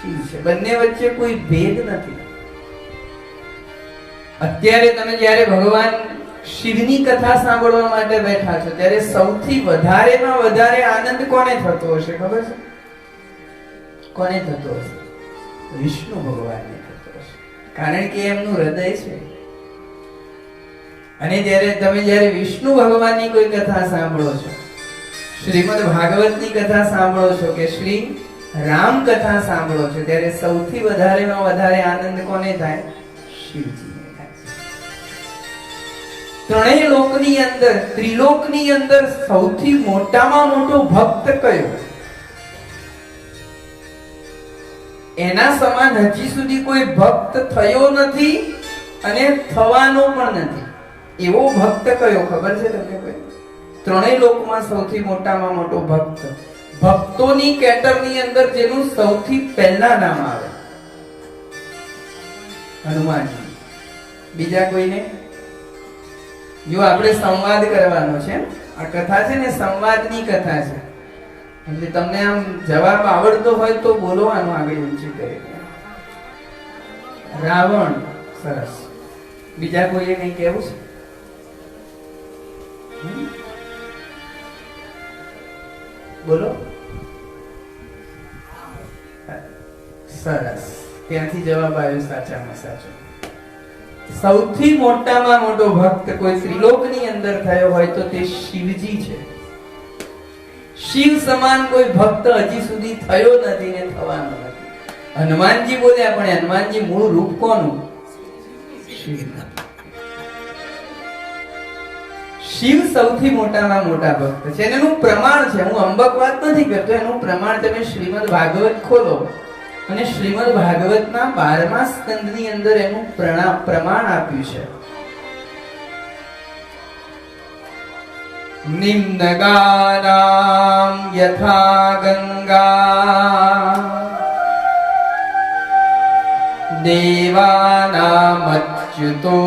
શિવ છે, બંને વચ્ચે કોઈ ભેદ નથી. અત્યારે તમે જ્યારે ભગવાન શિવની કથા સાંભળવા માટે બેઠા છો ત્યારે સૌથી વધારેમાં વધારે આનંદ કોને થતો હશે ખબર છે? કોને થતો હશે? વિષ્ણુ ભગવાનને થતો હશે, કારણ કે એમનું હૃદય છે. અને જ્યારે વિષ્ણુ ભગવાનની કોઈ કથા સાંભળો છો, શ્રીમદ ભાગવતની કથા સાંભળો છો કે શ્રી રામ કથા સાંભળો છો, ત્યારે સૌથી વધારેમાં વધારે આનંદ કોને થાય? શિવજીને થાય. ત્રણેય લોકની અંદર, ત્રિલોકની અંદર સૌથી મોટામાં મોટો ભક્ત કયો? એના સમાન હજી સુધી કોઈ ભક્ત થયો નથી અને થવાનો પણ નથી. એવો ભક્ત કયો ખબર છે તમને કોઈ? ત્રણેય લોકમાં સૌથી મોટામાં મોટો ભક્ત, ભક્તોની કેટરની અંદર જેનું સૌથી પહેલા નામ આવે, હનુમાનજી. બીજા કોઈને? જો આપણે સંવાદ કરવાનો છે, આ કથા છે ને સંવાદની કથા છે, એટલે તમને આમ જવાબ આવડતો હોય તો બોલવાનું આગળ ઊંચી કરીને. રાવણ. સરસ. બીજા કોઈએ કઈ કહેવું છે? બોલો. સરસ, ત્યાંથી જવાબ આવ્યો સાચામાં સાચો. સૌથી મોટામાં મોટો ભક્ત કોઈ ત્રિલોકની અંદર થયો હોય તો તે શિવજી છે. શિવ સમાન કોઈ ભક્ત હજી સુધી થયો નથી ને થવાનો નથી. હનુમાનજી બોલ્યા, પણ હનુમાનજી મૂળ રૂપ કોનું? શિવ. શિવ સૌથી મોટામાં મોટા ભક્ત છે. એનું પ્રમાણ છે, હું અંબક વાત નથી કરતો, એનું પ્રમાણ તમે શ્રીમદ ભાગવત ખોલો અને શ્રીમદ ભાગવતના 12મા સ્કંદની અંદર એનું પ્રમાણ આપ્યું છે. નિમ્નગાનામ યથા ગંગા દેવાનામ અચ્યુતો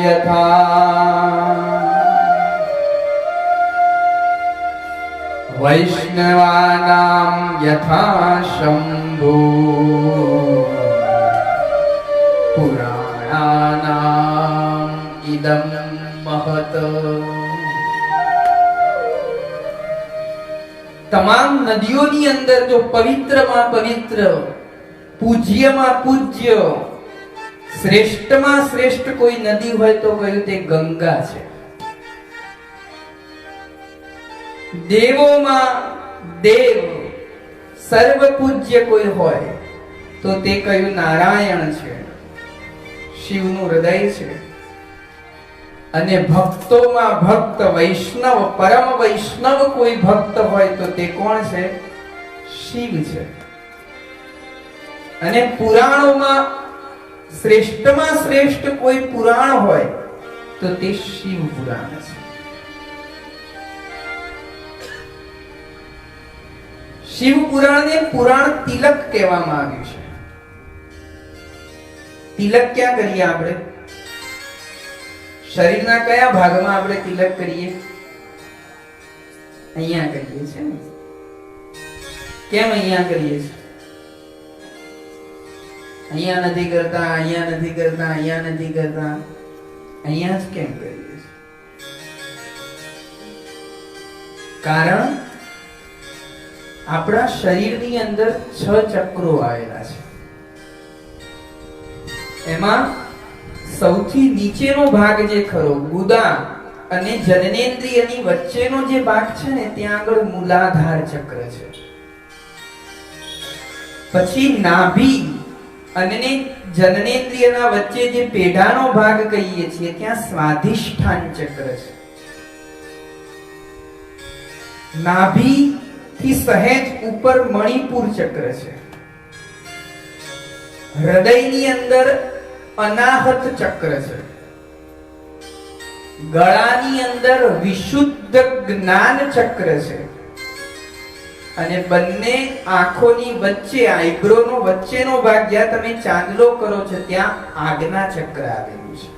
યથા વૈષ્ણવાનામ યથા શંભુ પુરાણાનામ ઇદમ મહત. તમામ નદીઓની અંદર જો પવિત્રમાં પવિત્ર, પૂજ્યમાં પૂજ્ય, શ્રેષ્ઠમાં શ્રેષ્ઠ કોઈ નદી હોય તો કયું? તે ગંગા છે. દેવોમાં દેવ, સર્વ પૂજ્ય કોઈ હોય તો તે કયું? નારાયણ છે, શિવનું હૃદય છે. અને ભક્તોમાં ભક્ત, વૈષ્ણવ, પરમ વૈષ્ણવ કોઈ ભક્ત હોય તો તે કોણ છે? શિવ છે. અને પુરાણોમાં શ્રેષ્ઠમાં શ્રેષ્ઠ કોઈ પુરાણ હોય તો તે શિવ પુરાણ છે. શિવ પુરાણને પુરાણ તિલક કહેવામાં આવ્યું છે. તિલક ક્યાં કરીએ આપણે? શરીરના કયા ભાગમાં આપણે તિલક કરીએ? અહીંયા કરીએ છીએ ને. કેમ અહીંયા કરીએ છીએ? અહીંયા નથી કરતા, અહીંયા નથી કરતા, અહીંયા નથી કરતા, અહીંયા જ કેમ કરીએ છીએ? કારણ આપણા શરીરની અંદર 6 ચક્રો આવેલા છે. એમાં સૌથી નીચેનો ભાગ જે ખરો, ગુદા અને જનનેન્દ્રિયની વચ્ચેનો જે ભાગ છે ને, ત્યાં આગળ મૂલાધાર ચક્ર છે. પછી નાભી અને જનનેન્દ્રિયના વચ્ચે જે પેઢાનો ભાગ કહીએ છીએ ત્યાં સ્વાધિષ્ઠાન ચક્ર છે. નાભી થી સહેજ ઉપર મણિપુર ચક્ર છે. હૃદયની અંદર અનાહત ચક્ર છે. ગળાની અંદર વિશુદ્ધ જ્ઞાન ચક્ર છે. અને બંને આંખોની વચ્ચે, આઈબ્રોનો વચ્ચેનો ભાગ જ્યાં તમે ચાંદલો કરો છો ત્યાં આજ્ઞા ચક્ર આવેલું છે,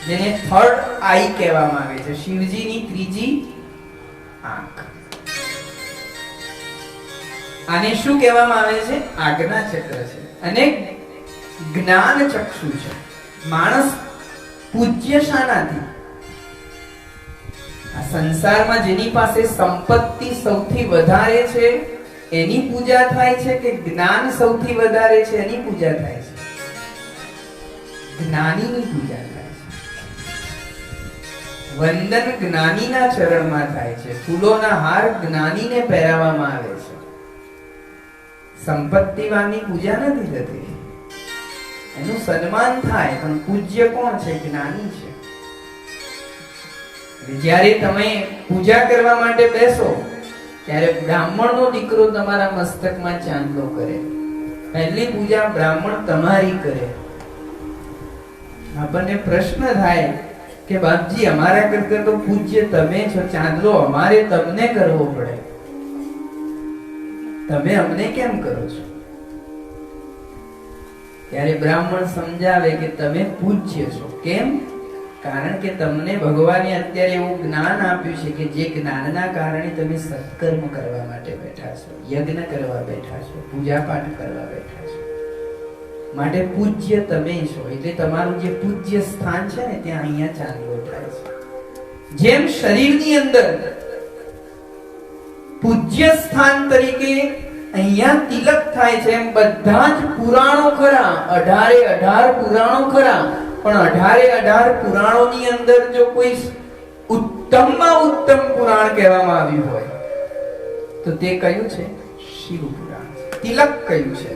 જેને થર્ડ આઈ કહેવામાં આવે છે, શિવજીની ત્રીજી આંખ. આને શું કહેવામાં આવે છે? આજ્ઞા ચક્ર છે અને જ્ઞાન ચક્ષુ છે. માણસ પૂજ્ય શાનાથી? આ સંસારમાં જેની પાસે સંપત્તિ સૌથી વધારે છે એની પૂજા થાય છે કે જ્ઞાન સૌથી વધારે છે એની પૂજા થાય છે? જ્ઞાનીની પૂજા થાય છે. વંદન જ્ઞાનીના ચરણમાં થાય છે. ફૂલોના હાર જ્ઞાનીને પહેરાવવામાં આવે છે. સંપત્તિવાનની પૂજા નથી થતી. એનું સન્માન થાય પણ પૂજ્ય કોણ છે? જ્ઞાની છે. જ્યારે તમે પૂજા કરવા માટે બેસો ત્યારે બ્રાહ્મણનો દીકરો તમારા મસ્તકમાં ચાંદલો કરે. પહેલી પૂજા બ્રાહ્મણ તમારી કરે. આપણને પ્રશ્ન થાય કે બાપજી અમારા કરતા તો પૂજ્ય તમે છો, ચાંદલો અમારે તમને કરવો પડે, તમે અમને કેમ કરો છો? ત્યારે બ્રાહ્મણ સમજાવે કે તમે પૂજ્ય છો. કેમ? કારણ કે તમને ભગવાને અત્યારે એવું જ્ઞાન આપ્યું છે કે જે જ્ઞાનના કારણે તમે સત્કર્મ કરવા માટે બેઠા છો, યજ્ઞ કરવા બેઠા છો, પૂજા પાઠ કરવા બેઠા છો. માટે પૂજ્ય તમે છો. એટલે તમારું જે પૂજ્ય સ્થાન છે ને ત્યાં અહીંયા ચાંદલો થાય છે. જેમ શરીરની અંદર પૂજ્ય સ્થાન તરીકે અહીંયા તિલક થાય છે, એમ બધા જ પુરાણો ખરા, 18 પુરાણો ખરા, પણ 18 પુરાણોની અંદર જો કોઈ ઉત્તમમાં ઉત્તમ પુરાણ કહેવામાં આવ્યું હોય તો તે કયું છે? શિવ પુરાણ. તિલક કયું છે?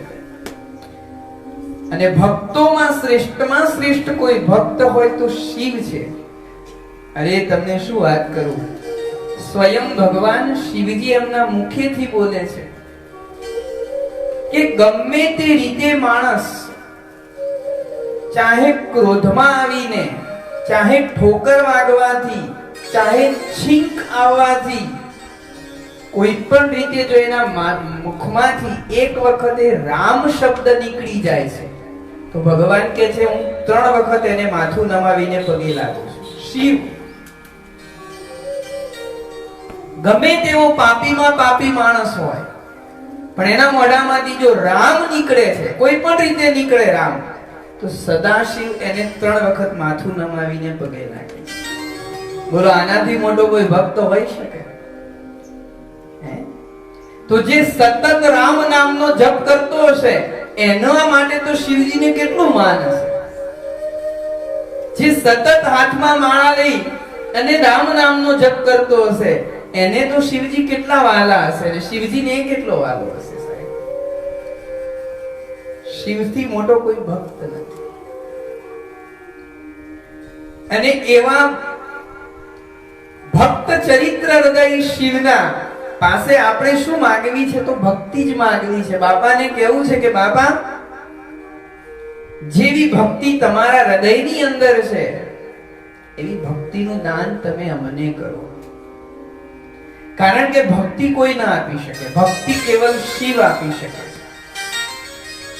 અને ભક્તોમાં શ્રેષ્ઠ કોઈ ભક્ત હોય તો શિવ છે. અરે તમને શું વાત કરું, સ્વયં ભગવાન શિવજી એમના મુખેથી બોલે છે કે ગમે તે રીતે માણસ ચાહે ક્રોધમાં આવીને, ચાહે ઠોકર વાગવાથી, ચાહે છીંક આવવાથી, કોઈ પણ રીતે જો એના મુખમાંથી એક વખતે રામ શબ્દ નીકળી જાય છે તો ભગવાન કહે છે હું 3 વખત એને માથું નમાવીને પગે લાગુ છું. શિવ ગમે તેવો પાપીમાં પાપી માણસ હોય પણ એના મોઢામાંથી જો રામ નીકળે છે, કોઈ પણ રીતે નીકળે રામ, તો સદાશિવ એને 3 વખત માથું નમાવીને પગે લાગે. બોલો આનાથી મોટો કોઈ ભક્ત હોઈ શકે? તો જે સતત રામ નામનો જપ કરતો હશે એના માટે તો શિવજીને કેટલું માન હશે. જે સતત હાથમાં માળા લઈ અને રામ નામનો જપ કરતો હશે એને તો શિવજી કેટલા વાલા હશે, અને શિવજીને કેટલો વાલો હશે. સાહેબ, શિવથી મોટો કોઈ ભક્ત નથી. અને એવા ભક્ત ચરિત્ર હૃદય શિવના પાસે આપણે શું માંગવી છે? તો ભક્તિ જ માંગવી છે. બાપાને કહેવું છે કે બાપા જેવી ભક્તિ તમારા હૃદયની અંદર છે એવી ભક્તિનું દાન તમે અમને કરો. કારણ કે ભક્તિ કોઈ ના આપી શકે, ભક્તિ કેવલ શિવ આપી શકે.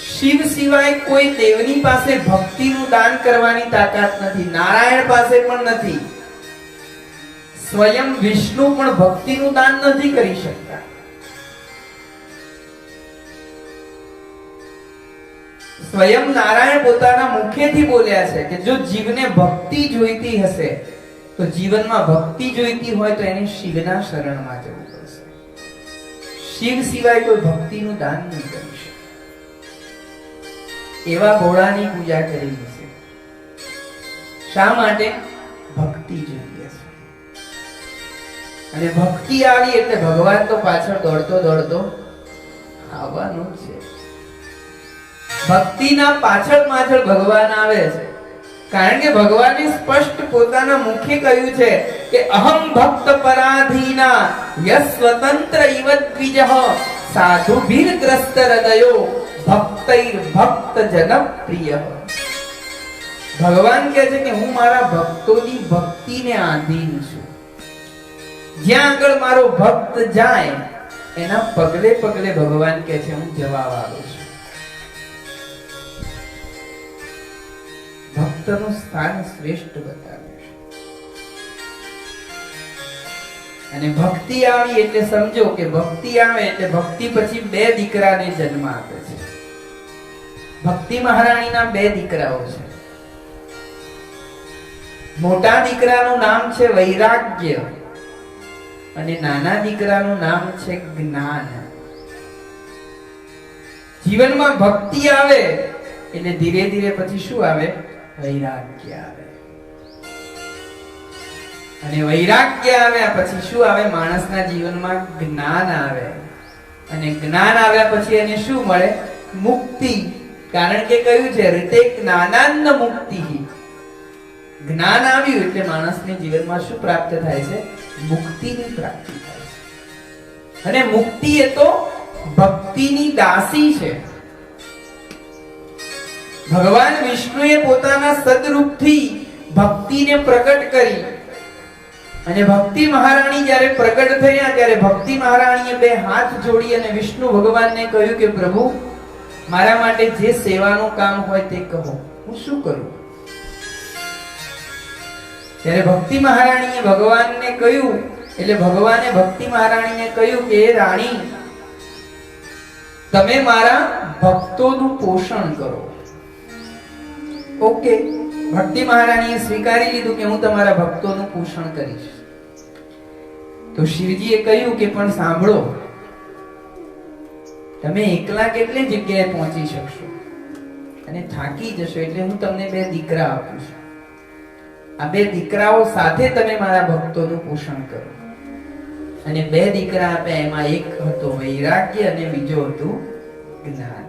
શિવ સિવાય કોઈ દેવની પાસે ભક્તિનું દાન કરવાની તાકાત નથી. નારાયણ પાસે પણ નથી. સ્વયં વિષ્ણુ પણ ભક્તિનું દાન નથી કરી શકતા. સ્વયં નારાયણ પોતાના મુખેથી બોલ્યા છે કે જો જીવને ભક્તિ જોઈતી હશે તો જીવનમાં ભક્તિ જોઈતી હોય તો એને શિવના શરણમાં જવું પડશે. શિવ સિવાય કોઈ ભક્તિનું દાન નહીં કરી શકે. એવા ભોળાની પૂજા કરેલી છે. શા માટે? ભક્તિ જોઈએ છે. અને ભક્તિ આવી એટલે ભગવાન તો પાછળ દોડતો આવવાનો છે. ભક્તિના પાછળ ભગવાન આવે છે. કારણ કે ભગવાને સ્પષ્ટ પોતાના મુખે કહ્યું છે કે અહમ ભક્ત પરાધીના યસ સ્વતંત્ર ઇવ દ્વિજઃ સાધુભીર ગ્રસ્ત હૃદયો ભક્તૈર ભક્ત જનપ્રિય. ભગવાન કહે છે કે હું મારા ભક્તોની ભક્તિને આધીન છું. જ્યાં આગળ મારો ભક્ત જાય એના પગલે પગલે ભગવાન કહે છે હું જવા વાળો છું. ભક્તનું સ્થાન શ્રેષ્ઠ બતાવ્યું છે. અને ભક્તિ આવી એટલે સમજો કે ભક્તિ આવે એટલે ભક્તિ પછી બે દીકરાને જન્મ આપે છે. ભક્તિ મહારાણીના બે દીકરાઓ છે. મોટા દીકરાનું નામ છે વૈરાગ્ય અને નાના દીકરાનું નામ છે જ્ઞાન. જીવનમાં ભક્તિ આવે એટલે ધીરે ધીરે પછી શું આવે? વૈરાગ્ય આવે. અને વૈરાગ્ય આવ્યા પછી શું આવે? માણસના જીવનમાં જ્ઞાન આવે. અને જ્ઞાન આવ્યા પછી એને શું મળે? મુક્તિ. કારણ કે કહ્યું છે રીતે જ્ઞાનાન્ન મુક્તિ. જ્ઞાન આવ્યું એટલે માણસને જીવનમાં શું પ્રાપ્ત થાય છે? મુક્તિની પ્રાપ્તિ થાય છે. અને મુક્તિ એ તો ભક્તિની દાસી છે. ભગવાન વિષ્ણુએ પોતાના સદરૂપથી ભક્તિને પ્રગટ કરી અને ભક્તિ મહારાણી જ્યારે પ્રગટ થયા ત્યારે ભક્તિ મહારાણીએ બે હાથ જોડી અને વિષ્ણુ ભગવાનને કહ્યું કે પ્રભુ, મારા માટે જે સેવાનું કામ હોય તે કહો, હું શું કરું? ત્યારે ભક્તિ મહારાણીએ ભગવાનને કહ્યું એટલે ભગવાને ભક્તિ મહારાણીને કહ્યું કે રાણી, તમે મારા ભક્તોનું પોષણ કરો. ઓકે, ભક્તિ મહારાણીએ સ્વીકારી લીધું કે હું તમારા ભક્તોનું પોષણ કરીશ. તો શિવજીએ કહ્યું કે પણ સાંભળો, તમે એકલા કેટલી જગ્યાએ પહોંચી શકશો અને થાકી જશો, એટલે હું તમને બે દીકરા આપું છું. આ બે દીકરાઓ સાથે તમે મારા ભક્તોનું પોષણ કરો. અને બે દીકરા આપ્યા, એમાં એક હતો વૈરાગ્ય અને બીજો હતું જ્ઞાન.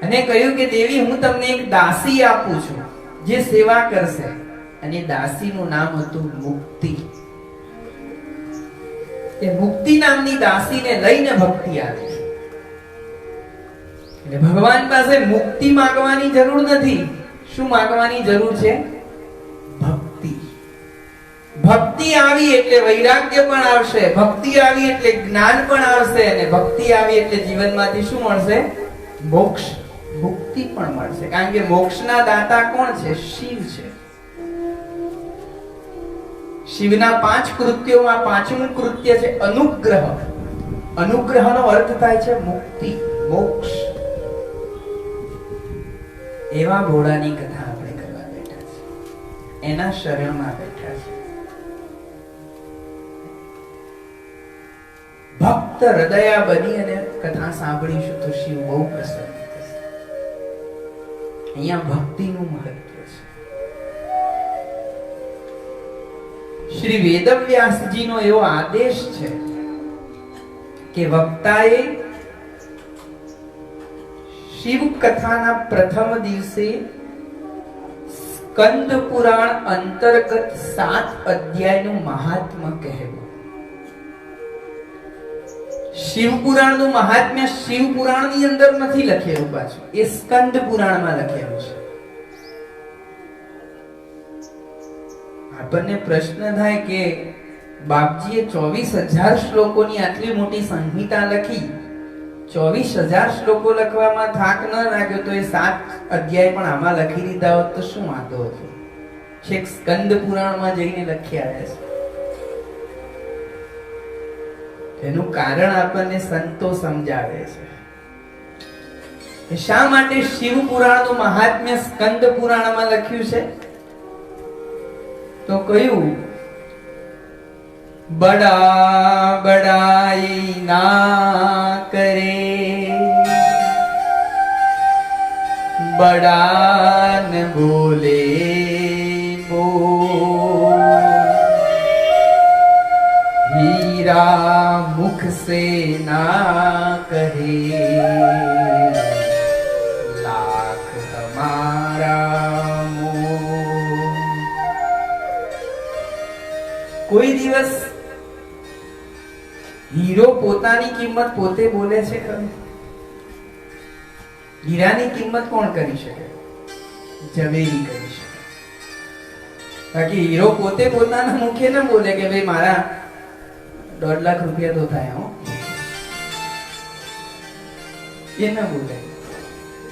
અને કહ્યું કે દેવી, હું તમને એક દાસી આપું છું જે સેવા કરશે. અને દાસીનું નામ હતું મુક્તિ. એ મુક્તિ નામની દાસીને લઈને ભક્તિ આવી. એટલે ભગવાન પાસે મુક્તિ માંગવાની જરૂર નથી. શું માંગવાની જરૂર છે? ભક્તિ. ભક્તિ આવી એટલે વૈરાગ્ય પણ આવશે, ભક્તિ આવી એટલે જ્ઞાન પણ આવશે, અને ભક્તિ આવી એટલે જીવનમાંથી શું મળશે? મોક્ષ, મુક્તિ પણ મળશે. કારણ કે મોક્ષના દાતા કોણ છે? શિવ છે. શિવના 5 કૃત્યોમાં પાંચમું કૃત્ય છે અનુગ્રહ. અનુગ્રહનો અર્થ થાય છે મુક્તિ, મોક્ષ. એવા ભોળાની કથા આપણે કરવા બેઠા છે, એના શરણમાં બેઠા છે. ભક્ત હૃદયા બની અને કથા સાંભળીશું તો શિવ બહુ પ્રસન્ન થશે. અહીંયા ભક્તિનું મહત્વ છે. શ્રી વેદવ્યાસજીનો એવો આદેશ છે કે વક્તાએ શિવ કથાના પ્રથમ દિવસે સ્કંદ પુરાણ અંતર્ગત 7 અધ્યાયનું મહાત્મ્ય કહેવું. શિવ પુરાણનું મહાત્મ્ય શિવ પુરાણની અંદર નથી લખેલું, પાછું એ સ્કંદ પુરાણમાં લખેલું છે. આપણને પ્રશ્ન થાય કે બાપજીએ 24,000 શ્લોકોની આટલી મોટી સંહિતા લખી, 24,000 શ્લોકો લખવામાં થાક ન લાગ્યો તો એ 7 અધ્યાય પણ આમાં લખી દીધા હોત તો શું વાંધો હતો? છેક સ્કંદ પુરાણમાં જઈને લખી આવ્યા છે. એનું કારણ આપણને સંતો સમજાવે છે. શા માટે શિવ પુરાણનું મહાત્મ્ય સ્કંદ પુરાણમાં લખ્યું છે? તો કયું? બડા બડાઈ ના કરે, બડા ન બોલે બોલ, हीरा मुख से ना कहे, लाख हमारा मोह. કોઈ દિવસ હીરો પોતાની કિંમત પોતે બોલે છે ખરું? હીરાની કિંમત કોણ કરી શકે? ઝવેરી કરી શકે. બાકી હીરો પોતે પોતાના મુખે ન બોલે કે ભાઈ મારા 1.5 લાખ રૂપિયા તો થાય હો, એ ન બોલે.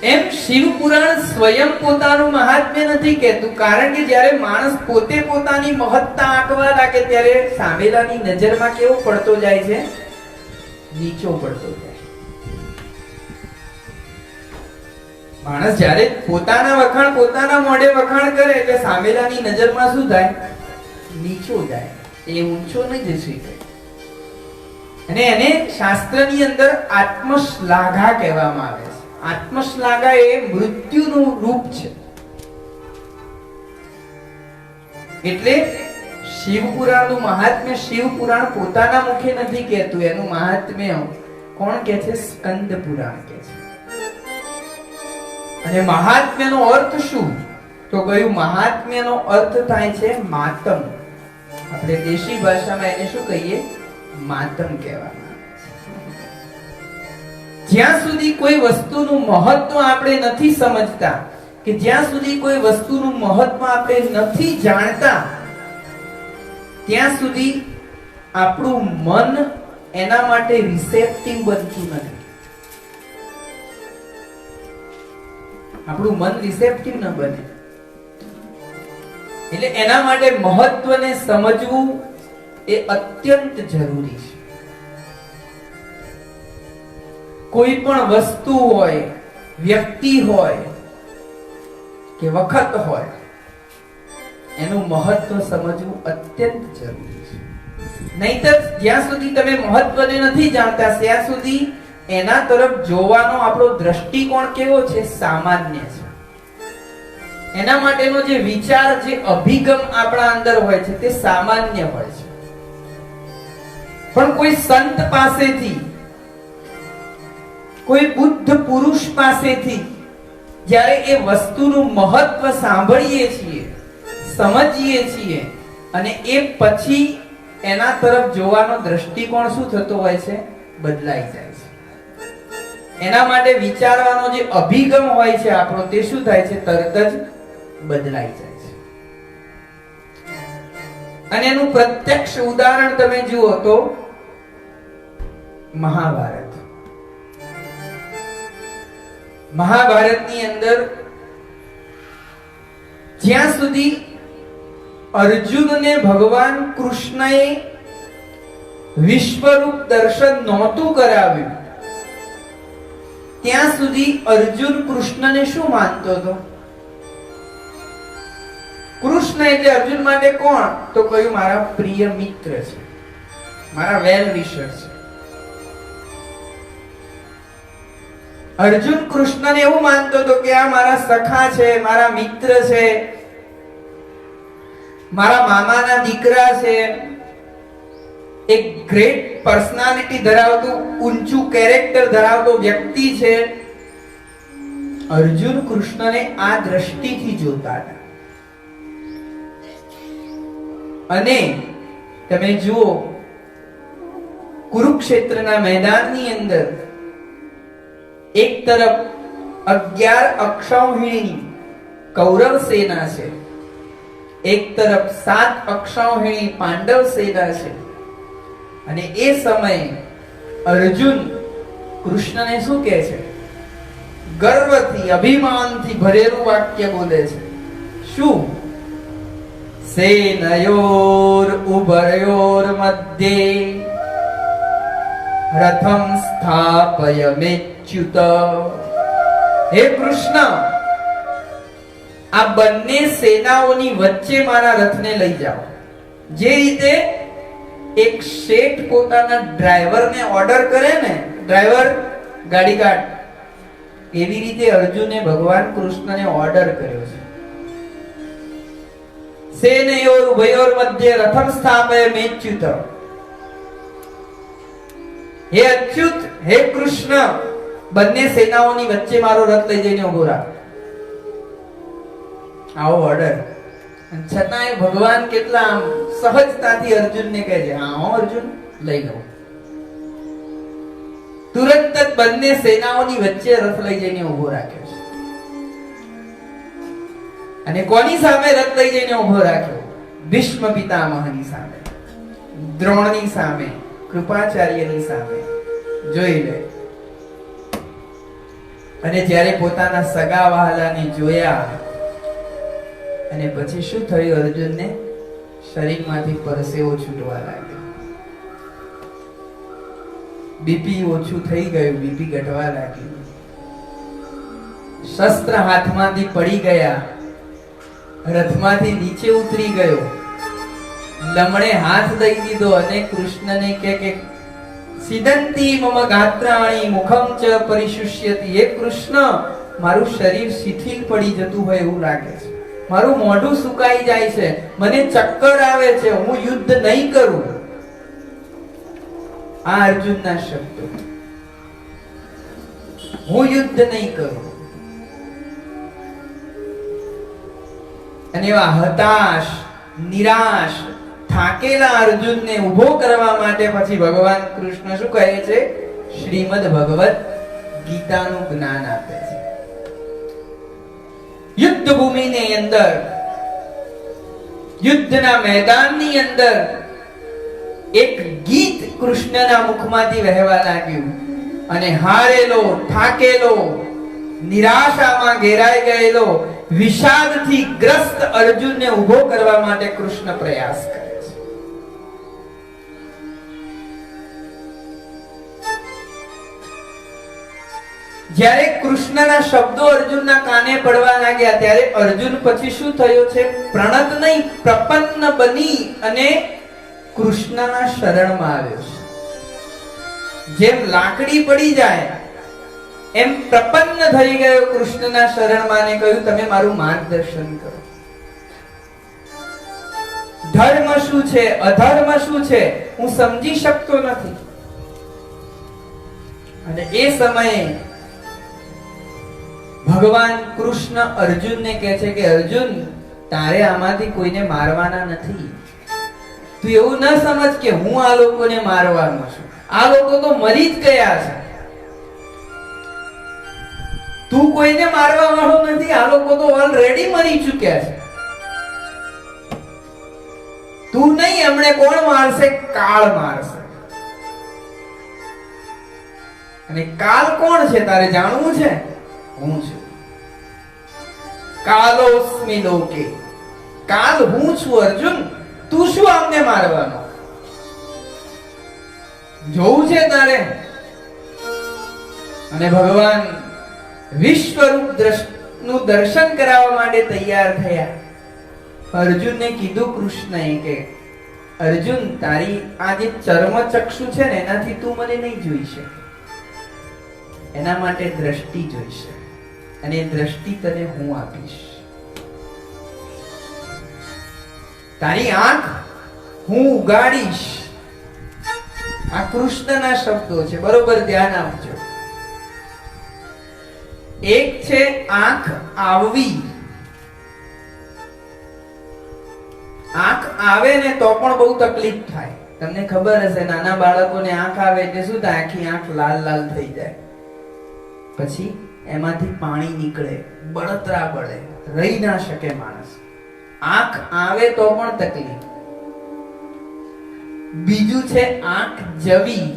એમ શિવ પુરાણ સ્વયં પોતાનું મહાત્મ્ય નથી કહેતું, કારણ કે જ્યારે માણસ પોતે પોતાની મહત્તા આંકવા લાગે ત્યારે સામેલાની નજરમાં કેવો પડતો જાય છે? નીચો પડતો જાય. માણસ જ્યારે પોતાના વખાણ પોતાના મોઢે વખાણ કરે એટલે સામેલાની નજરમાં શું થાય? નીચો જાય. એ ઊંચો નહીં જઈ શકે. અને એને શાસ્ત્રની અંદર આત્મશ્લાઘા કહેવામાં આવે છે. આત્મશ્લાઘા એ મૃત્યુનું રૂપ છે. એટલે શિવપુરાણનું મહાત્મ્ય શિવપુરાણ પોતાના મુખે નથી કહેતું, એનું મહાત્મ્ય કોણ કહે છે? સ્કંદ પુરાણ કહે છે. અને મહાત્મ્યનો અર્થ શું? તો કયું? મહાત્મ્યનો અર્થ થાય છે માતમ. આપણે દેશી ભાષામાં એને શું કહીએ? માતમ કહેવામાં આવે છે. જ્યાં સુધી કોઈ વસ્તુનું મહત્વ આપણે નથી સમજતા, કે જ્યાં સુધી કોઈ વસ્તુનું મહત્વ આપણે નથી જાણતા, ત્યાં સુધી આપણું મન એના માટે રિસેપ્ટિવ બનતું નથી. આપણું મન રિસેપ્ટિવ ન બને. એટલે એના માટે મહત્વને સમજવું એ અત્યંત જરૂરી છે. કોઈ પણ વસ્તુ હોય, વ્યક્તિ હોય કે વખત હોય, એનું મહત્વ સમજવું અત્યંત જરૂરી છે. નહીતર જ્યાં સુધી તમે મહત્વને નથી જાણતા ત્યાં સુધી એના તરફ જોવાનો આપણો દ્રષ્ટિકોણ કેવો છે? સામાન્ય છે. એના માટેનો જે વિચાર, જે અભિગમ આપણા અંદર હોય છે તે સામાન્ય હોય છે. પણ કોઈ સંત પાસેથી, કોઈ બુદ્ધ પુરુષ પાસેથી જ્યારે એ વસ્તુનું મહત્વ સાંભળીએ છીએ, સમજીએ છીએ, અને એ પછી એના તરફ જોવાનો દ્રષ્ટિકોણ શું થતો હોય છે? બદલાઈ જાય છે. એના માટે વિચારવાનો જે અભિગમ હોય છે આપણો, તે શું થાય છે? તરત જ બદલાઈ જાય છે. અને એનું પ્રત્યક્ષ ઉદાહરણ તમે જુઓ તો મહાભારત. મહાભારતની અંદર જ્યાં સુધી અર્જુનને ભગવાન કૃષ્ણએ વિશ્વરૂપ દર્શન નહોતું કરાવ્યું, ત્યાં સુધી અર્જુન કૃષ્ણને શું માનતો હતો? કૃષ્ણ એટલે અર્જુન માટે કોણ? તો કયું? મારા પ્રિય મિત્ર છે, મારા વેલ વિશર છે. અર્જુન કૃષ્ણને એવું માનતો હતો કે આ મારા સખા છે, મારા મિત્ર છે, મારા મામાના દીકરા છે, એક ગ્રેટ પર્સનાલિટી ધરાવતું, ઊંચું કેરેક્ટર ધરાવતો વ્યક્તિ છે. અર્જુન કૃષ્ણને આ દ્રષ્ટિથી જોતા હતા. અને તમે જુઓ કુરુક્ષેત્રના મેદાનની અંદર એક તરફ 11 અક્ષૌહિણી કૌરવ સેના છે, એક તરફ 7 અક્ષૌહિણી પાંડવ સેના છે. અને એ સમયે અર્જુન કૃષ્ણને શું કહે છે? ગર્વથી, અભિમાનથી ભરેલું વાક્ય બોલે છે. શું? સેનયોર ઉભયોર મધ્યે રથમ સ્થાપયમેચ્યુત. હે કૃષ્ણ, આ બંને સેનાઓની વચ્ચે મારા રથને લઈ જાઓ. જે રીતે એક શેઠ પોતાના ડ્રાઈવરને ઓર્ડર કરે ને, ડ્રાઈવર ગાડી કાઢ, એવી રીતે અર્જુને ભગવાન કૃષ્ણને ઓર્ડર કર્યો છે. સેનયોર ઉભયોર મધ્યે રથમ સ્થાપયમેચ્યુત. હે અચ્યુત, હે કૃષ્ણ, બંને સેનાઓની વચ્ચે મારો રથ લઈ જઈને ઉભો રાખ. આવો ઓર્ડર. છતાંય ભગવાન કેટલા આમ સહજતાથી અર્જુનને કહે છે, હા અર્જુન, લઈ લો. તુરંત જ બંને સેનાઓની વચ્ચે રથ લઈ જઈને ઉભો રાખ્યો છે. અને કોની સામે રથ લઈ જઈને ઉભો રાખ્યો? ભીષ્મ પિતામહની સામે, દ્રોણની સામે, કૃપાચાર્યની સામે. જોઈ લે. અને જ્યારે પોતાના સગા વહાલાને જોયા અને પછી શું થયું, અર્જુનને શરીરમાંથી પરસેવો છૂટવા લાગ્યો, બીપી ઓછું થઈ ગયું, બીપી ઘટવા લાગ્યું, શસ્ત્ર હાથમાંથી પડી ગયા, રથમાંથી નીચે ઉતરી ગયો, લમણે હાથ દઈ દીધો અને કૃષ્ણને કે સિદંતી મમ ગાત્રાણી મુખમ ચ પરિશુષ્યતિ, હે કૃષ્ણ મારું શરીર શિથિલ પડી જતું હોય એવું લાગે છે, મારું મોઢું સુકાઈ જાય છે, મને ચક્કર આવે છે, હું યુદ્ધ નહીં કરું. આ અર્જુનના શબ્દો, હું યુદ્ધ નહીં કરું. અને એવા હતાશ, નિરાશ, થાકેલા અર્જુનને ઉભો કરવા માટે પછી ભગવાન કૃષ્ણ શું કહે છે, શ્રીમદ ભગવત ગીતાનું જ્ઞાન આપે છે. યુદ્ધ ભૂમિની અંદર, યુદ્ધના મેદાનની અંદર એક ગીત કૃષ્ણના મુખમાંથી વહેવા લાગ્યું અને હારેલો, થાકેલો, નિરાશામાં ઘેરાઈ ગયેલો, વિષાદથી ગ્રસ્ત અર્જુનને ઉભો કરવા માટે કૃષ્ણ પ્રયાસ કરે છે. જ્યારે કૃષ્ણના શબ્દો અર્જુનના કાને પડવા લાગ્યા ત્યારે અર્જુન પછી શું થયો છે, પ્રણત નહીં પ્રપન્ન બની અને કૃષ્ણના શરણમાં આવ્યો છે. જેમ લાકડી પડી જાય એમ પ્રપન્ન થઈ ગયો કૃષ્ણના શરણમાં અને કહ્યું તમે મારું માર્ગદર્શન કરો. ધર્મ શું છે, અધર્મ શું છે હું સમજી શકતો નથી. અને એ સમયે ભગવાન કૃષ્ણ અર્જુનને કહે છે કે અર્જુન તારે આમાંથી કોઈને મારવાના નથી. તું એવું ન સમજ કે હું આ લોકોને મારવાનો છું, આ લોકો તો મરી જ ગયા છે. તું કોઈને મારવા વાળો નથી, આ લોકો તો ઓલરેડી મરી ચૂક્યા છે. તું નહીં, એમણે કોણ મારશે, કાળ મારશે. અને કાલ કોણ છે તારે જાણવું છે, હું છું. કાલોસ્મિ લોકે, કાલ હું છું અર્જુન, તું શું આમને મારવાનો, જોવું છે તારે. અને ભગવાન વિશ્વરૂપ નું દર્શન કરાવવા માટે તૈયાર થયા. અર્જુનને કીધું કૃષ્ણએ કે અર્જુન તારી આ જે ચર્મચક્ષુ છે ને એનાથી તું મને નહીં જોઈ શકે, એના માટે દ્રષ્ટિ જોઈશે અને એ દ્રષ્ટિ તને હું આપીશ. તારી આંખ હું ઉગાડીશ. આ કૃષ્ણના શબ્દો છે, બરોબર ધ્યાન આપજો. એક છે આંખ આવવી, આંખ આવે ને તો પણ બહુ તકલીફ થાય. તમને ખબર હશે નાના બાળકોને આંખ આવે એટલે શું થાય, આખી આંખ લાલ લાલ થઈ જાય, પછી એમાંથી પાણી નીકળે, બળતરા પડે, રહી ના શકે માણસ. આંખ આવે તો પણ તકલીફ. બીજું છે આંખ જવી,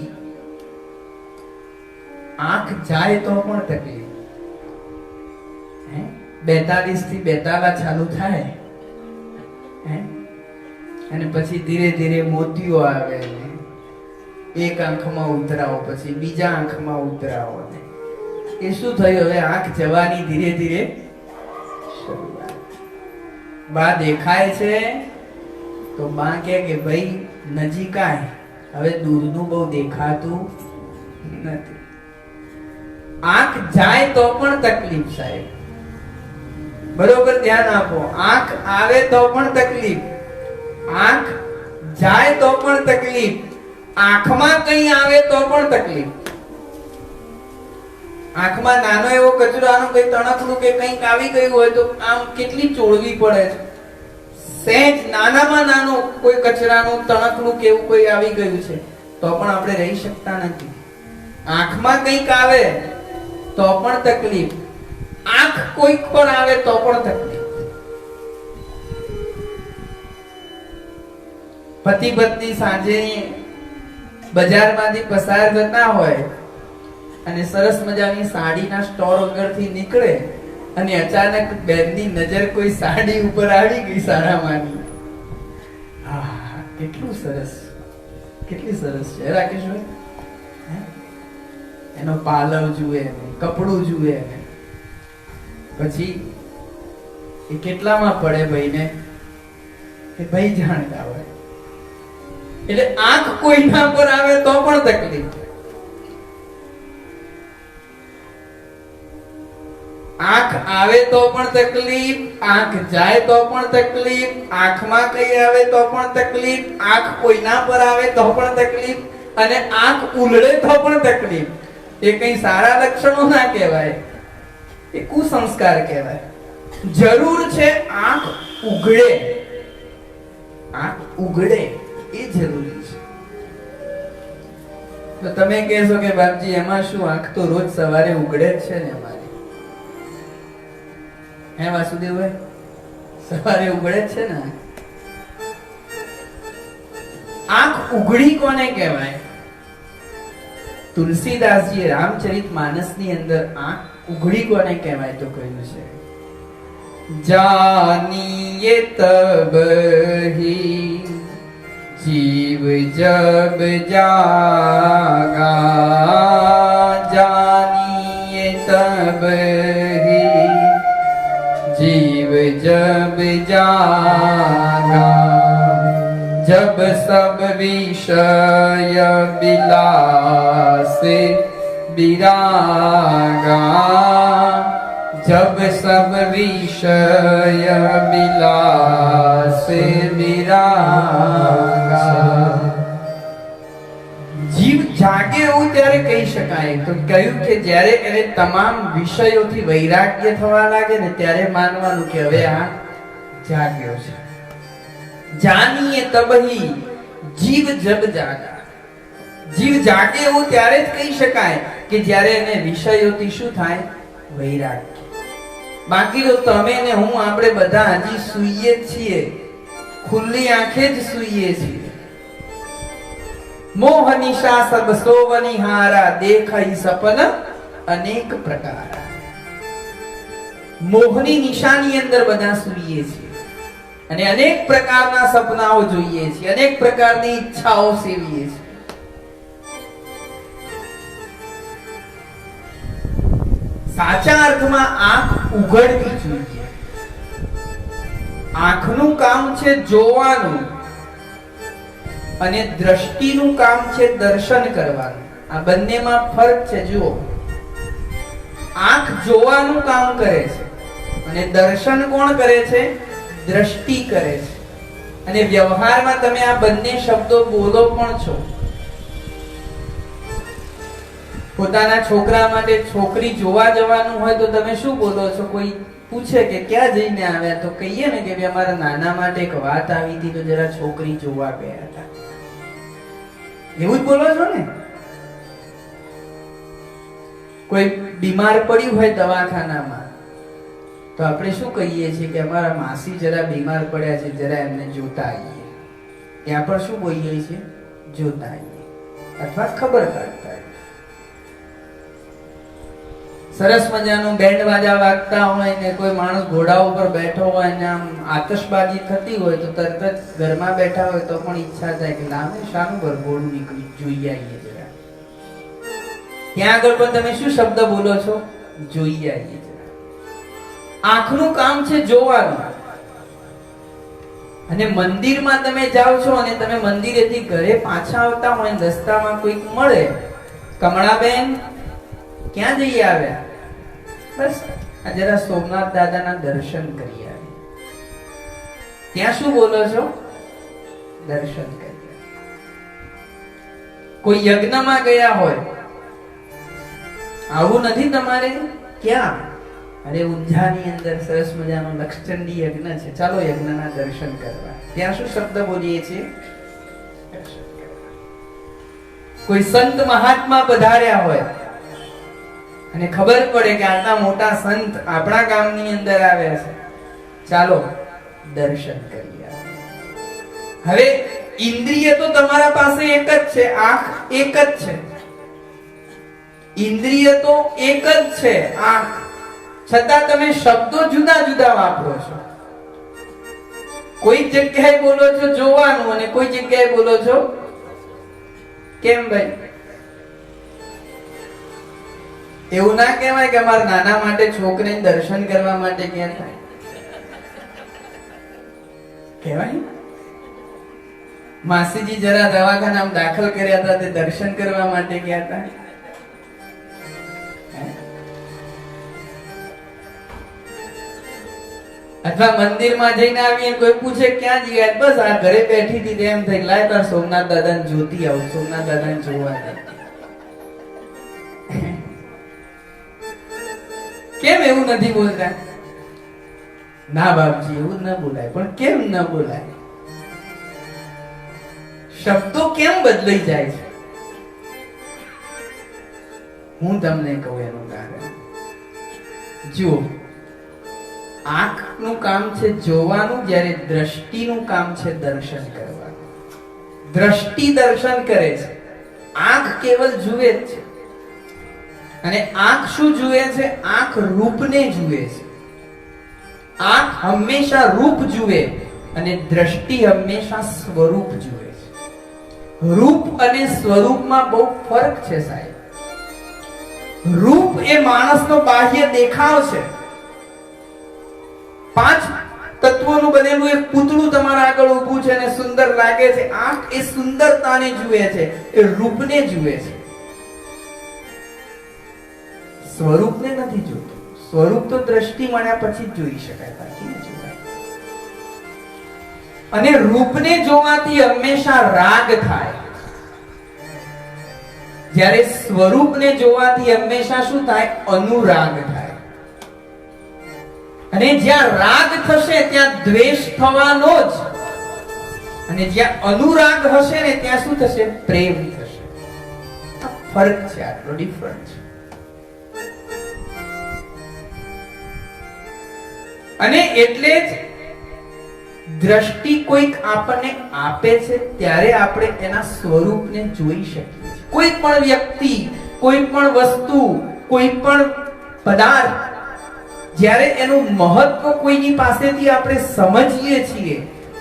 આંખ જાય તો પણ તકલીફ. 42 થી 42 ચાલુ થાય અને પછી ધીરે ધીરે મોતીઓ આવે, એક આંખમાં ઉતરાવો, પછી બીજા આંખમાં ઉતરાવો. એ શું થયું, હવે આંખ જવાની ધીરે ધીરે શરૂઆત. બા દેખાય છે તો બા કે ભાઈ નજીક આય, હવે દૂરનું બહુ દેખાતું નથી. આંખ જાય તો પણ તકલીફ સાહેબ, બરોબર ધ્યાન આપો. આંખ આવે તો પણ તકલીફ, આંખ જાય તો પણ તકલીફ, આંખમાં કઈ આવે તો પણ તકલીફ. આંખમાં નાનો એવો કચરાનો કઈ તણકલું કે કંઈક આવી ગયું હોય તો આમ કેટલી ચોળવી પડે છે. સહેજ નાનામાં નાનો કોઈ કચરાનું તણકલું કે એવું કોઈ આવી ગયું છે તો પણ આપણે રહી શકતા નથી. આંખમાં કંઈક આવે તો પણ તકલીફ, આંખ કોઈક પર આવે તો પણ તકલીફ. પતિ પત્ની સાંજે બજારમાંથી પસાર થતા હોય અને સરસ મજાની સાડીના સ્ટોર વગરથી નીકળે અને અચાનક બેનની નજર કોઈ સાડી ઉપર આવી ગઈ સારામાંની. હા, કેટલું સરસ, કેટલી સરસ છે રાકેશભાઈ. એનો પાલવ જુએ, કપડું જુએ, પછી એ કેટલામાં પડે ભાઈને એ ભાઈ જાણતા હોય. એટલે આંખ કોઈના પર આવે તો પણ તકલીફ, આંખ આવે તો પણ તકલીફ, આંખ જાય તો પણ તકલીફ, આંખમાં કઈ આવે તો પણ તકલીફ, આંખ કોઈના પર આવે તો પણ તકલીફ, અને આંખ ઉલળે તો પણ તકલીફ. એ કઈ સારા લક્ષણો ના કહેવાય, એ કુસંસ્કાર કહેવાય. જરૂર છે આંખ ઉઘડે, આંખ ઉઘડે એ જરૂરી છે. તો તમે કહેશો કે બાપજી એમાં શું, આંખ તો રોજ સવારે ઉઘડે જ છે ને અમારી. હે વાસુદેવભાઈ, સવારે ઉઘડે જ છે ને. આંખ ઉઘડી કોને કહેવાય? તુલસીદાસજી રામચરિતમાનસની અંદર આંખ ઉઘડી કોને કહેવાય તો કહ્યું છે, જાનીએ તબ ही जीव जब जागा, जानिए तब ही जीव जब जागा, जब सब विषय विलास विरागा, जब सब विषय विलास विरागा. જીવ જાગે એવું ત્યારે કહી શકાય તો કહ્યું કે જ્યારે એને તમામ વિષયોથી વૈરાગ્ય થવા લાગે ને ત્યારે માનવાનું કે હવે આ જાગ્યો છે. જાનીએ તબહી જીવ જબ જાગા, જીવ જાગે એવું ત્યારે જ કહી શકાય કે જ્યારે એને વિષયોથી શું થાય? વૈરાગ્ય. બાકી તો તમે ને હું, આપણે બધા હજી સૂઈએ છીએ, ખુલ્લી આંખે જ સૂઈએ છીએ. મોહ નિશા સબ સોવનિહારા, દેખાઈ સપન અનેક પ્રકાર. મોહની નિશાની અંદર બધા સૂઈએ છીએ અને અનેક પ્રકારના સપનાઓ જોઈએ છીએ, અનેક પ્રકારની ઈચ્છાઓ સેવીએ છીએ. સાચા અર્થમાં આંખ ઉઘડવી જોઈએ. આંખનું કામ છે જોવાનું અને દ્રષ્ટિનું કામ છે દર્શન કરવાનું. આ બંનેમાં ફરક છે. જુઓ, આંખ જોવાનું કામ કરે છે અને દર્શન કોણ કરે છે? દ્રષ્ટિ કરે છે. અને વ્યવહારમાં તમે આ બંને શબ્દો બોલો પણ છો. પોતાના છોકરા માટે છોકરી જોવા જવાનું હોય તો તમે શું બોલો છો? કોઈ પૂછે કે ક્યાં જઈને આવ્યા તો કહીએ ને કે અમારા નાના માટે એક વાત આવી હતી તો જરા છોકરી જોવા ગયા હતા. એવું જ બોલો છો ને. કોઈ બીમાર પડ્યું હોય દવાખાનામાં તો આપણે શું કહીએ છીએ કે અમારા માસી જરા બીમાર પડ્યા છે, જરા એમને જોતા આવીએ. ત્યાં પણ શું બોલીએ છીએ? જોતા આવીએ અથવા ખબર કાઢતા. સરસ મજાનું બેન્ડ વાજા વાગતા હોય ને કોઈ માણસ ઘોડા ઉપર બેઠો હોય ને આમ આતશબાજી થતી હોય તો તરત જ ઘરમાં બેઠા હોય તો પણ ઈચ્છા થાય કે લાવે શાનું વરઘોડું નીકળી, જોઈ આવીએ જરા. ત્યાં આગળ પણ તમે શું શબ્દ બોલો છો? જોઈ આવીએ જરા. આંખનું કામ છે જોવાનું. અને મંદિરમાં તમે જાઓ છો અને તમે મંદિરેથી ઘરે પાછા આવતા હોય રસ્તામાં કોઈક મળે, કમળાબેન ક્યાં જઈ આવ્યા? બસ આ જરા સોમનાથ દાદાના દર્શન કરી આવ્યા. ત્યાં શું બોલો છો? દર્શન કરી. કોઈ યજ્ઞમાં ગયા હોય, આવું નથી તમારે? ક્યાં? અરે ઊંઝાની અંદર સરસ મજાનો લક્ષચંડી યજ્ઞ છે, ચાલો યજ્ઞના દર્શન કરવા. ત્યાં શું શબ્દ બોલીએ છીએ? કોઈ સંત મહાત્મા પધાર્યા હોય અને ખબર પડે કે આટલા મોટા સંત આપણા ગામની અંદર આવ્યા છે, ચાલો દર્શન કરીએ. હવે ઇન્દ્રિય તો તમારા પાસે એક જ છે, આંખ એક જ છે. ઇન્દ્રિય તો એક જ છે, આંખ, છતાં તમે શબ્દો જુદા જુદા વાપરો છો. કોઈ જગ્યાએ બોલો છો જોવાનું અને કોઈ જગ્યાએ બોલો છો કેમ ભાઈ? એવું ના કહેવાય કે અમારા નાના માટે છોકરીને દર્શન કરવા માટે ક્યાં થાય કહેવાય. માસીજી જરા દવાખાનામાં દાખલ કર્યા હતા, તે દર્શન કરવા માટે ગયા હતા. અથવા મંદિરમાં જઈને આવીએ, કોઈ પૂછે ક્યાં ગયા, બસ આ ઘરે બેઠી હતી, એમ થઈ લાય તાર સોમનાથ દાદાને જોતી આવું, સોમનાથ દાદાને જોવા. કેમ એવું નથી બોલતા? ના બાપજી એવું ન બોલાય. પણ કેમ ન બોલાય? શબ્દો કેમ બદલાઈ જાય છે? હું તમને કહું એનું કારણ. જુઓ, આંખનું કામ છે જોવાનું, જ્યારે દ્રષ્ટિનું કામ છે દર્શન કરવાનું. દ્રષ્ટિ દર્શન કરે છે, આંખ કેવલ જુએ જ છે. અને આંખ શું જુએ છે? આંખ રૂપને જુએ છે. આંખ હંમેશા રૂપ જુએ અને દ્રષ્ટિ હંમેશા સ્વરૂપ જુએ છે. રૂપ અને સ્વરૂપમાં બહુ ફરક છે સાહેબ. રૂપ એ માણસનો બાહ્ય દેખાવ છે. 5 તત્વોનું બનેલું એક પૂતળું તમારા આગળ ઊભું છે અને સુંદર લાગે છે. આંખ એ સુંદરતાને જુએ છે, એ રૂપને જુએ છે, સ્વરૂપને નથી જોતો. સ્વરૂપ તો દ્રષ્ટિ મળ્યા પછી જ જોઈ શકાય, બાકી ન જોવાય. અને રૂપને જોવાથી હંમેશા રાગ થાય, જ્યારે સ્વરૂપને જોવાથી હંમેશા શું થાય? અનુરાગ થાય. અને જ્યાં રાગ થશે ત્યાં દ્વેષ થવાનો જ, અને જ્યાં અનુરાગ હશે ને ત્યાં શું થશે? પ્રેમ થશે. આ ફરક છે, આટલો ડિફરન્સ છે. અને એટલે જ દ્રષ્ટિ કોઈક આપણને આપે છે ત્યારે આપણે એના સ્વરૂપને જોઈ શકીએ છીએ. કોઈ પણ વ્યક્તિ, કોઈ પણ વસ્તુ, કોઈ પણ પદાર્થ, જ્યારે એનું મહત્વ કોઈની પાસેથી આપણે સમજીએ છીએ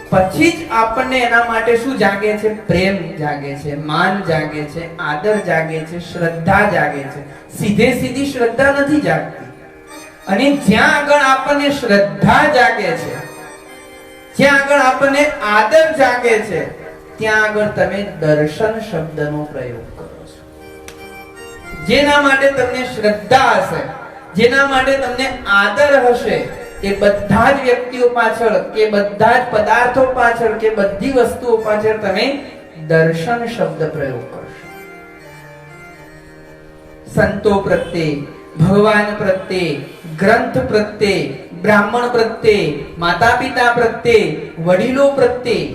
પછી જ આપણને એના માટે શું જાગે છે? પ્રેમ જાગે છે, માન જાગે છે, આદર જાગે છે, શ્રદ્ધા જાગે છે. સીધે સીધી શ્રદ્ધા નથી જાગતી. અને જ્યાં આગળ આપણને શ્રદ્ધા જાગે છે, જ્યાં આગળ આપણને આદર જાગે છે, ત્યાં આગળ તમે દર્શન શબ્દનો પ્રયોગ કરો છો. જેના માટે તમને શ્રદ્ધા હશે, જેના માટે તમને આદર હશે, એ બધા જ વ્યક્તિઓ પાછળ કે બધા જ પદાર્થો પાછળ કે બધી વસ્તુઓ પાછળ તમે દર્શન શબ્દ પ્રયોગ કરશો. સંતો પ્રત્યે, ભગવાન પ્રત્યે, ગ્રંથ પ્રત્યે, બ્રાહ્મણ પ્રત્યે, માતા પિતા પ્રત્યે, વડીલો પ્રત્યે,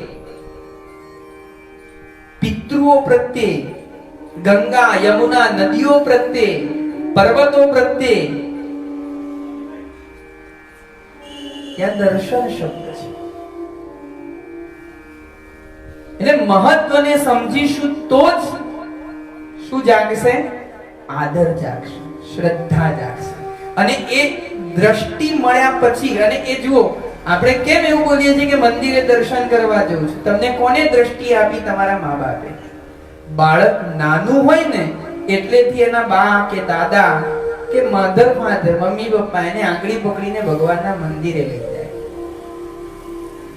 પિતૃઓ પ્રત્યે, ગંગા યમુના નદીઓ પ્રત્યે, પર્વતો પ્રત્યે, ત્યાં દર્શન શબ્દ છે. એટલે મહત્વને સમજીશું તો જ શું જાગશે? આદર જાગશે, શ્રદ્ધા જાગશે. અને એ દ્રષ્ટિ મળ્યા પછી, અને એ જુઓ, આપણે કેમ એવું બોલીએ છીએ કે મંદિરે દર્શન કરવા જવું છે? તમને કોને દ્રષ્ટિ આપી? તમારા મા બાપે. બાળક નાનું હોય ને એટલેથી એના બા કે દાદા કે મધર ફાધર, મમ્મી પપ્પા એને આંગળી પકડીને ભગવાનના મંદિરે લઈ જાય.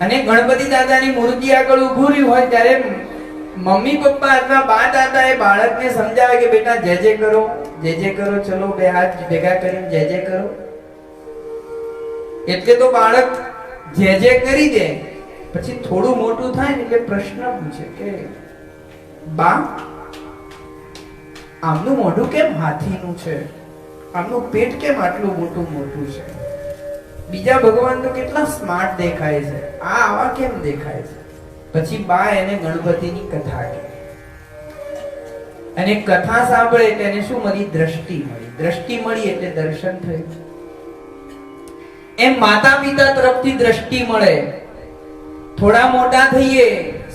અને ગણપતિ દાદાની મૂર્તિ આગળ ઊભું રહ્યું હોય ત્યારે મમ્મી પપ્પા અથવા બા દાદા એ બાળકને સમજાવે કે બેટા જય જય કરો, જય જય કરો, ચલો બે હાથ ભેગા કરીને જય જય કરો. એટલે તો બાળક જય જય કરી દે. પછી થોડું મોટું થાય ને એટલે પ્રશ્ન પૂછે કે બા, આમનું મોઢું કેમ હાથીનું છે? આમનું પેટ કેમ આટલું મોટું મોટું છે? બીજા ભગવાન તો કેટલા સ્માર્ટ દેખાય છે, આ આવા કેમ દેખાય છે? પછી બા એને ગણપતિની કથા કહે. અને કથા સાંભળે એટલે એને શું મળી? દ્રષ્ટિ મળી. દ્રષ્ટિ મળી એટલે દર્શન થયું. એમ માતા પિતા તરફથી દ્રષ્ટિ મળે. થોડા મોટા થઈએ,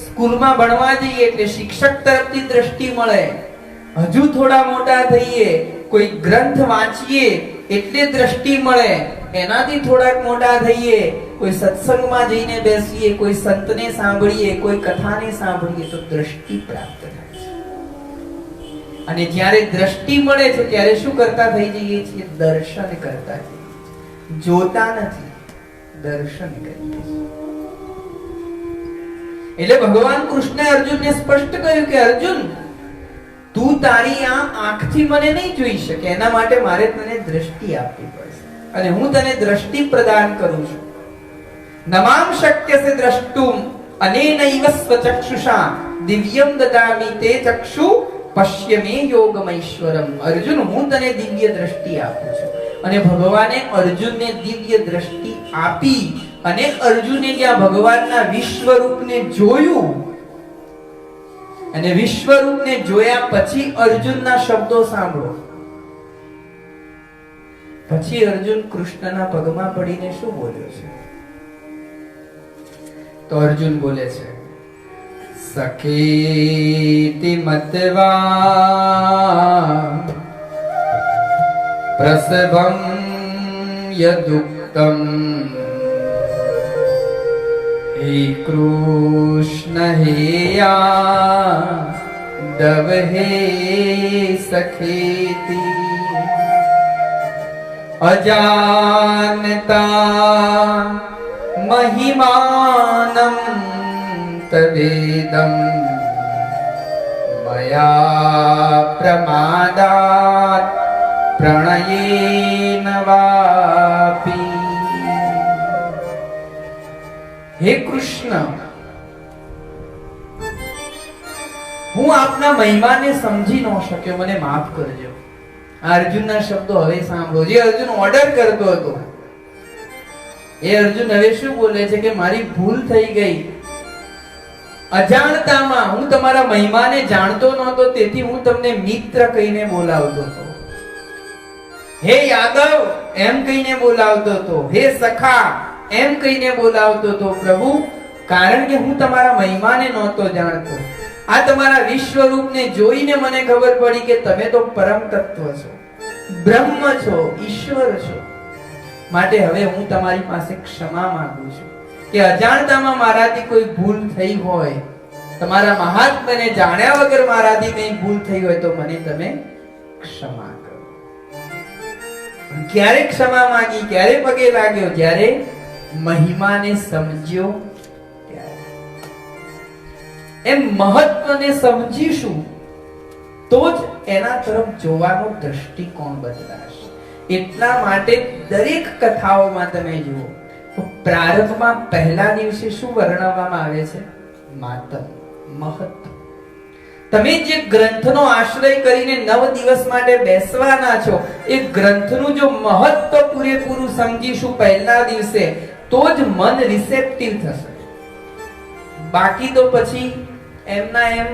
સ્કૂલમાં ભણવા જઈએ એટલે શિક્ષક તરફથી દ્રષ્ટિ મળે. હજુ થોડા મોટા થઈએ કોઈ ગ્રંથ વાંચીએ એટલે દ્રષ્ટિ મળે, એનાથી થોડાક મોટા થઈએ, કોઈ સત્સંગમાં જઈને બેસીએ, કોઈ સંતને સાંભળીએ, કોઈ કથાને સાંભળીએ તો દ્રષ્ટિ પ્રાપ્ત થાય છે. અને જ્યારે દ્રષ્ટિ મળે છે ત્યારે શું કરતા થઈ જઈએ છીએ? દર્શન કરતા જઈએ છીએ. જોતા નથી, દર્શન કરીએ છીએ. એટલે ભગવાન કૃષ્ણે અર્જુનને સ્પષ્ટ કહ્યું કે અર્જુન, તું તારી આ આંખથી મને નહીં જોઈ શકે, એના માટે મારે તને દ્રષ્ટિ આપવી પડશે, અને હું તને દ્રષ્ટિ પ્રદાન કરું છું. નમામ શક્યસે દ્રષ્ટુમ અનેનૈવ સ્વચક્ષુષા દિવ્યમ દદામિ તે ચક્ષુ પશ્ય મે યોગમૈશ્વરમ. અર્જુન, હું તને દિવ્ય દ્રષ્ટિ આપું છું. અને ભગવાને અર્જુનને દિવ્ય દ્રષ્ટિ આપી, અને અર્જુને જ્યાં ભગવાનના વિશ્વરૂપને જોયું, અને વિશ્વરૂપને જોયા પછી અર્જુનના શબ્દો સાંભળો. પછી અર્જુન કૃષ્ણના પગમાં પડીને શું બોલ્યો છે? તો અર્જુન બોલે છે, સખેતિ મત્વા પ્રસભમ યદુક્તમ હે કૃષ્ણ હેયાદવ હે સખેતિ અજાનતા મહિમાનમ તવેદમ મયા પ્રમાદાત પ્રણયેન વાપી. હે કૃષ્ણ, હું આપના મહિમાને સમજી ન શક્યો, મને માફ કરજો. અર્જુનના શબ્દો હવે સાંભળો. જે અર્જુન ઓર્ડર કરતો હતો એ અર્જુન હવે શું બોલે છે કે મારી ભૂલ થઈ ગઈ. અજાણતામાં હું તમારા મહિમાને જાણતો નહોતો, તેથી હું તમને મિત્ર કહીને બોલાવતો હતો. હે યાદવ એમ કહીને બોલાવતો હતો, હે સખા એમ કહીને બોલાવતો હતો. પ્રભુ, કારણ કે હું તમારા મહિમાને નહોતો જાણતો, આ તમારા વિશ્વરૂપને જોઈને મને ખબર પડી કે તમે તો પરમ તત્વ છો, બ્રહ્મ છો, ઈશ્વર છો. માટે હવે હું તમારી પાસે ક્ષમા માંગુ છું કે અજાણતામાં મારાથી કોઈ ભૂલ થઈ હોય, તમારા મહાત્મ્યને જાણ્યા વગર મારાથી કંઈ ભૂલ થઈ હોય તો મને તમે ક્ષમા કરો. ક્યારે ક્ષમા માંગી, ક્યારે પગે લાગ્યો? જ્યારે મહિમાને સમજ્યો ત્યારે. એમ મહત્વને સમજીશું તો જ એના તરફ જોવાનો દ્રષ્ટિકોણ બદલાશે. એટલા માટે દરેક કથાઓમાં તમે જુઓ તો પ્રારંભમાં પહેલા દિવસે શું વર્ણવવામાં આવે છે? માતમ, મહત્વ. તમે જે ગ્રંથનો આશ્રય કરીને 9 દિવસ માટે બેસવાના છો, એ ગ્રંથનું જો મહત્વ પૂરેપૂરું સમજીશું પહેલા દિવસે તો જ મન રિસેપ્ટિવ થશે. બાકી તો પછી એમના એમ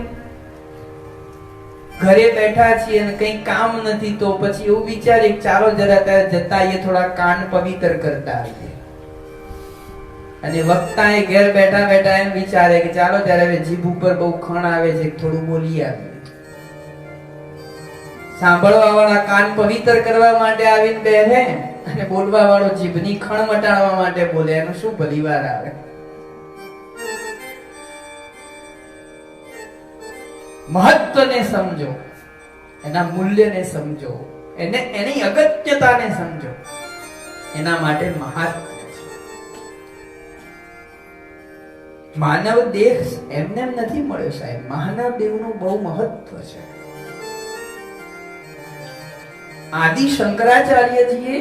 ઘરે બેઠા છીએ અને કંઈ કામ નથી તો પછી એવું વિચારીએ ચાલો જરા ત્યાં જતા આવીએ, થોડા કાન પવિત્ર કરતા આવીએ. અને વક્તા એ ઘેર બેઠા બેઠા એમ વિચારે કે ચાલો ત્યારે હવે જીભ ઉપર બહુ ખણ આવે છે, થોડું બોલી આવીએ. સાંભળવા વાળા કાન પવિત્ર કરવા માટે આવીને બેઠે અને બોલવા વાળો જીભની ખણ મટાડવા માટે બોલે, એનું શું ભલીવાર આવે? મહત્વને સમજો, એના મૂલ્યને સમજો, એની અગત્યતાને સમજો. એના માટે મહાત્મ્ય છે. માનવ દેહ એમને નથી મળ્યો સાહેબ, માનવ દેહનું બહુ મહત્વ છે. આદિ શંકરાચાર્યજીએ